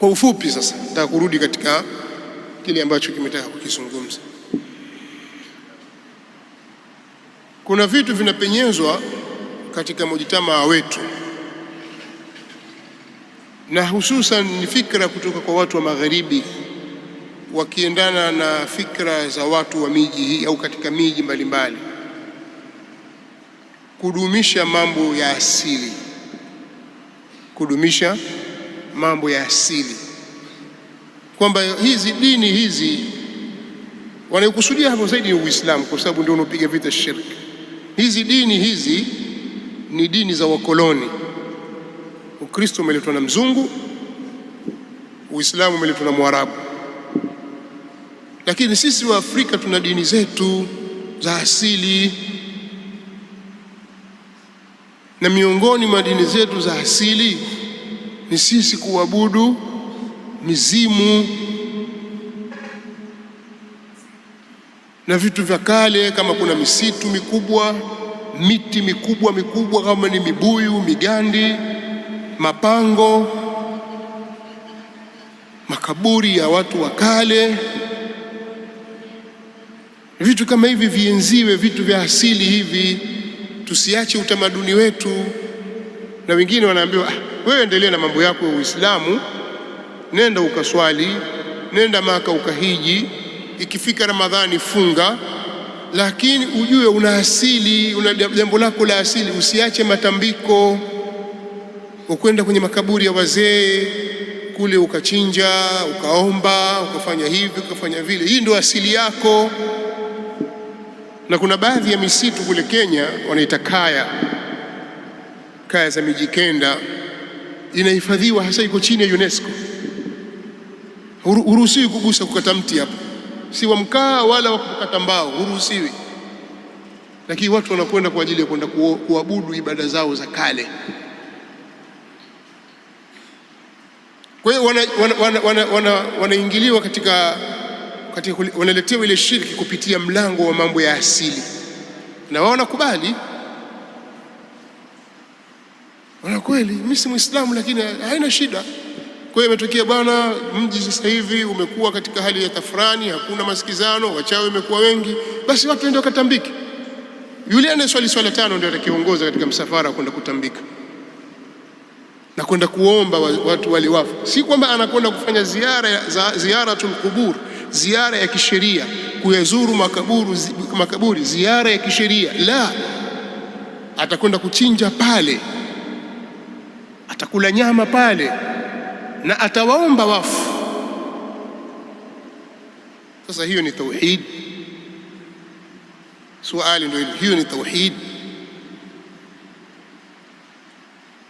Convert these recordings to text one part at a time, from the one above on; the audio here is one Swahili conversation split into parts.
Kwa ufupi sasa nataka kurudi katika kile ambacho kimetaka kukizungumza. Kuna vitu vinapenyezwa katika mujitamaa wetu, na hususan ni fikra kutoka kwa watu wa magharibi wakiendana na fikra za watu wa miji hii au katika miji mbalimbali, kudumisha mambo ya asili, kudumisha mambo ya asili, kwamba hizi dini hizi wanayokusudia hapo zaidi ni Uislamu, kwa sababu ndio unaopiga vita shirki. Hizi dini hizi ni dini za wakoloni. Ukristo umeletwa na mzungu, Uislamu umeletwa na Mwarabu, lakini sisi wa Afrika tuna dini zetu za asili, na miongoni mwa dini zetu za asili ni sisi kuabudu mizimu na vitu vya kale. Kama kuna misitu mikubwa, miti mikubwa mikubwa, kama ni mibuyu, migandi, mapango, makaburi ya watu wa kale, vitu kama hivi vienziwe, vitu vya asili hivi. Tusiache utamaduni wetu. Na wengine wanaambiwa, wewe endelea na mambo yako ya Uislamu, nenda ukaswali, nenda Maka ukahiji, ikifika Ramadhani funga, lakini ujue una asili, una jambo lako la asili. Usiache matambiko, ukwenda kwenye makaburi ya wazee kule ukachinja, ukaomba, ukafanya hivi, ukafanya vile. Hii ndio asili yako. Na kuna baadhi ya misitu kule Kenya wanaita kaya za Mijikenda, inahifadhiwa, hasa iko chini ya UNESCO. Huruhusiwi kugusa, kukata mti hapo, si wa mkaa wala wa kukata mbao, huruhusiwi. Lakini watu wanakwenda kwa ajili ya kwenda kuabudu ibada zao za kale. Kwa hiyo wanaingiliwa katika wanaletewa ile shirki kupitia mlango wa mambo ya asili, na wao wanakubali. Wana kweli, mimi si Muislamu, lakini haina shida. Kwa hiyo imetokea bwana, mji sasa hivi umekuwa katika hali ya tafrani, hakuna masikizano, wachawi wamekuwa wengi, basi watu waende wakatambike. Yule anayeswali swala tano ndio atakiongoza katika msafara kwenda kutambika na kwenda kuomba watu wale wafu. Si kwamba anakwenda kufanya ziaratul qubur, ziara ya kisheria, kuyazuru makaburi, ziara ya kisheria. La, atakwenda kuchinja pale, atakula nyama pale na atawaomba wafu. Sasa hiyo ni tauhid? Swali ndio hiyo, ni tauhid?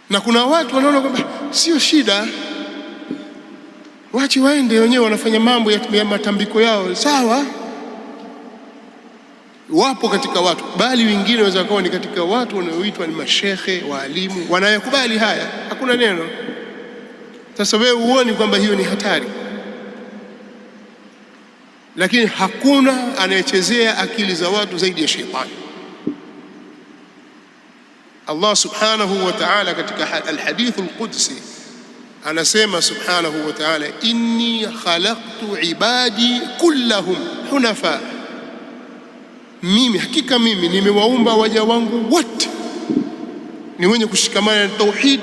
Na kuna watu wanaona kwamba sio shida, wache waende wenyewe, wanafanya mambo ya matambiko yao, sawa. Wapo katika watu, bali wengine wanaweza kuwa ni katika watu wanaoitwa ni mashekhe, waalimu, wanayakubali haya, hakuna neno. Sasa wewe uone kwamba hiyo ni hatari, lakini hakuna anayechezea akili za watu zaidi ya shetani. Allah subhanahu wa ta'ala katika al-hadith al-qudsi anasema subhanahu wa ta'ala, inni khalaqtu ibadi kullahum hunafa, hakika mimi nimewaumba waja wangu wote ni wenye kushikamana na tauhid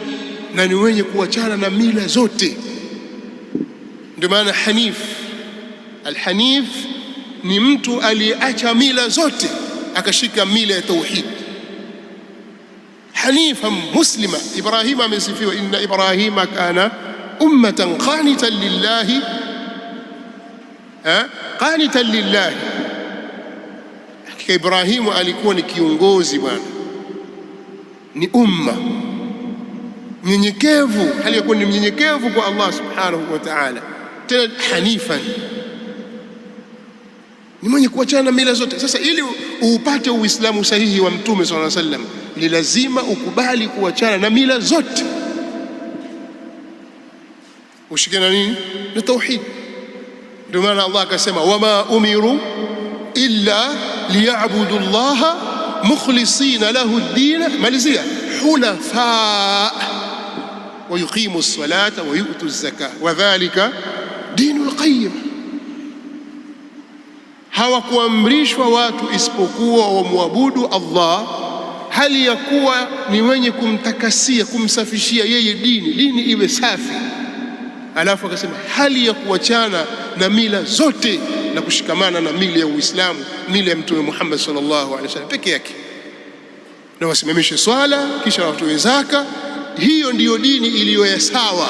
na ni wenye kuachana na mila zote. Ndio maana hanif, al-hanif ni mtu aliyeacha mila zote akashika mila ya tauhid. Hanifan muslima. Ibrahima amesifiwa, inna Ibrahima kana ummatan qanitan lillahi, qanitan lillahi. Hakika Ibrahimu alikuwa ni kiongozi bwana, ni umma mnyenyekevu, hali ya kuwa ni mnyenyekevu kwa Allah subhanahu wa ta'ala. Tena hanifan, ni mwenye kuachana na mila zote. Sasa ili upate Uislamu sahihi wa Mtume sallallahu alaihi wasallam, ni lazima ukubali kuachana na mila zote, ushike na nini? Na tauhid. Ndio maana Allah akasema, wama umiru illa liya'budu Allaha mukhlisina lahu ad-din, malizia hunafa. wa yuqimu as-salata wa yu'tu az-zakata wa dhalika dinul qayyim. Hawakuamrishwa watu isipokuwa wamwabudu Allah hali ya kuwa ni wenye kumtakasia, kumsafishia yeye dini iwe safi. Alafu akasema hali ya kuachana na mila zote na kushikamana na mila ya Uislamu, mila ya Mtume Muhammad sallallahu alaihi wasallam peke yake, na wasimamishe swala kisha watoe zaka. Hiyo ndiyo dini iliyo ya sawa.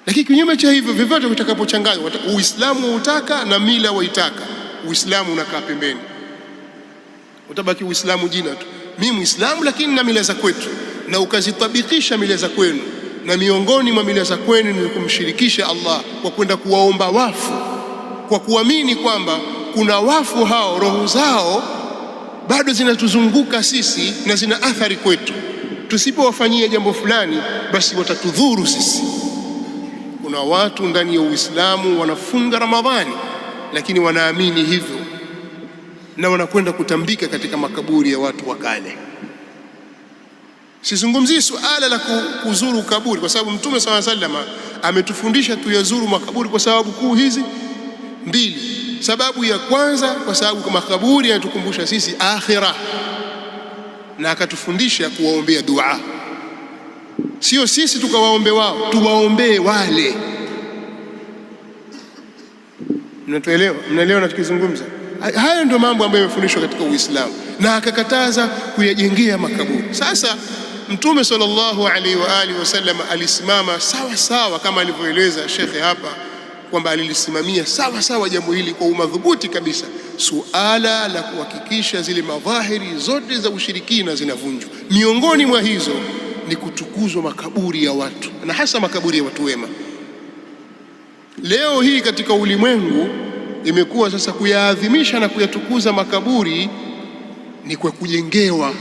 Lakini kinyume cha hivyo, vyovyote vitakapochanganywa, Uislamu wautaka na mila waitaka, Uislamu unakaa pembeni, utabaki Uislamu jina tu. Mimi Muislamu lakini na mila za kwetu, na ukazitabikisha mila za kwenu, na miongoni mwa mila za kwenu ni kumshirikisha Allah kwa kwenda kuwaomba wafu, kwa kuamini kwamba kuna wafu hao roho zao bado zinatuzunguka sisi na zina athari kwetu. Tusipowafanyia jambo fulani, basi watatudhuru sisi. Kuna watu ndani ya Uislamu wanafunga Ramadhani lakini wanaamini hivyo, na wanakwenda kutambika katika makaburi ya watu wa kale. Sizungumzii suala la kuzuru kaburi, kwa sababu Mtume sallallahu alaihi wasallam ametufundisha tuyazuru makaburi kwa sababu kuu hizi mbili. Sababu ya kwanza, kwa sababu makaburi yanatukumbusha sisi akhira, na akatufundisha kuwaombea dua. Sio sisi tukawaombe wao, tuwaombee wale. Mnatuelewa? Mnaelewa nachokizungumza? Haya ndio mambo ambayo yamefundishwa katika Uislamu, na akakataza kuyajengea makaburi. Sasa Mtume sallallahu alaihi wa alihi wasallam alisimama sawa sawa kama alivyoeleza shekhe hapa, kwamba alilisimamia sawa sawa jambo hili kwa umadhubuti kabisa, suala la kuhakikisha zile madhahiri zote za ushirikina zinavunjwa. Miongoni mwa hizo ni kutukuzwa makaburi ya watu, na hasa makaburi ya watu wema. Leo hii katika ulimwengu imekuwa sasa kuyaadhimisha na kuyatukuza makaburi ni kwa kujengewa.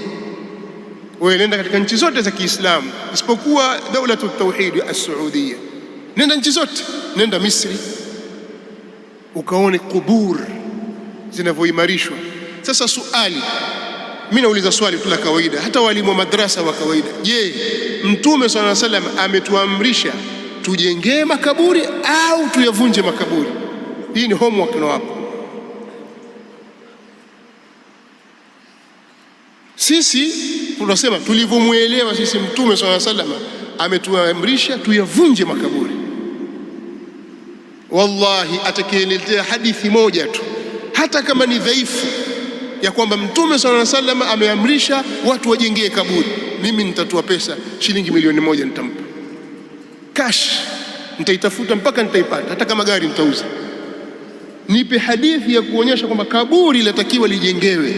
Wewe nenda katika nchi zote za Kiislamu isipokuwa daulatu tauhid as-Saudia, nenda nchi zote, nenda Misri ukaone kubur zinavyoimarishwa. Sasa suali, mimi nauliza swali tu la kawaida, hata walimu wa madrasa wa kawaida, je, Mtume sallallahu alaihi wasallam ametuamrisha tujengee makaburi au tuyavunje makaburi? Hii ni homework na wapo. Sisi tunasema tulivyomuelewa sisi, Mtume sallallahu alaihi wasallam ametuamrisha tuyavunje makaburi. Wallahi, atakayeelezea hadithi moja tu hata kama ni dhaifu ya kwamba Mtume sallallahu alaihi wasallam ameamrisha watu wajengee kaburi, mimi nitatoa pesa shilingi milioni 1 nitampa cash, nitaitafuta mpaka nitaipata, hata kama gari nitauza. Nipe hadithi ya kuonyesha kwamba kaburi latakiwa lijengewe.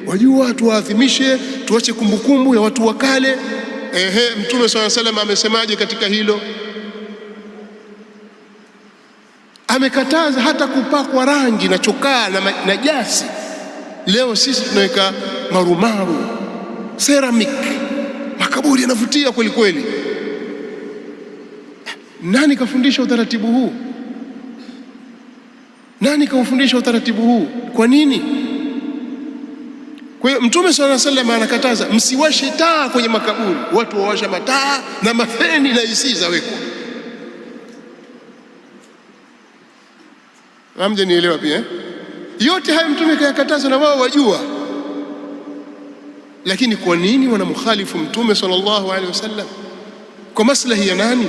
Wajua watu waadhimishe, tuache kumbukumbu ya watu wa kale. Mtume sallallahu alaihi wasallam amesemaje katika hilo? Amekataza hata kupakwa rangi na chokaa na jasi. Leo sisi tunaweka marumaru, ceramic, makaburi yanavutia kweli kweli. Nani kafundisha utaratibu huu? Nani kaufundisha utaratibu huu? Kwa nini? Kwa hiyo Mtume sallallahu alaihi wasallam anakataza msiwashe taa kwenye makaburi. Watu wawasha mataa na mafeni na isi zawekwa. Hamje nielewa pia yote haya Mtume kayakataza na wao wajua. Lakini kwa nini wanamkhalifu Mtume sallallahu alaihi wasallam? Kwa maslahi ya nani?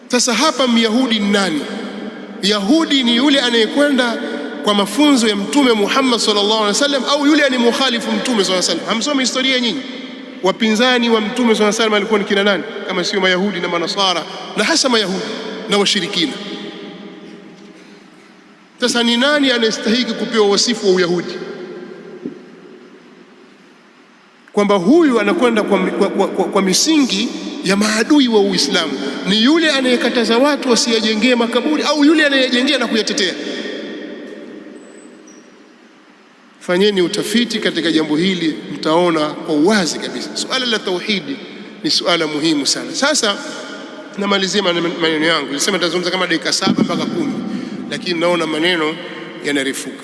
Sasa hapa Myahudi ni nani? Yahudi ni yule anayekwenda kwa mafunzo ya Mtume Muhammad sallallahu alaihi wasallam, au yule anemkhalifu Mtume sallallahu alaihi wasallam? Hamsoma historia nyinyi? Wapinzani wa Mtume sallallahu alaihi wasallam walikuwa ni kina nani kama sio Mayahudi na Manasara, na hasa Mayahudi na washirikina? Sasa ni nani anastahili kupewa wasifu wa Uyahudi, kwamba huyu anakwenda kwa misingi ya maadui wa Uislamu? Ni yule anayekataza watu wasiyajengee makaburi, au yule anayejengea na kuyatetea? Fanyeni utafiti katika jambo hili, mtaona kwa uwazi kabisa suala la tauhidi ni suala muhimu sana. Sasa namalizia maneno yangu, nilisema nitazungumza kama dakika 7 mpaka 10, lakini naona maneno yanarefuka.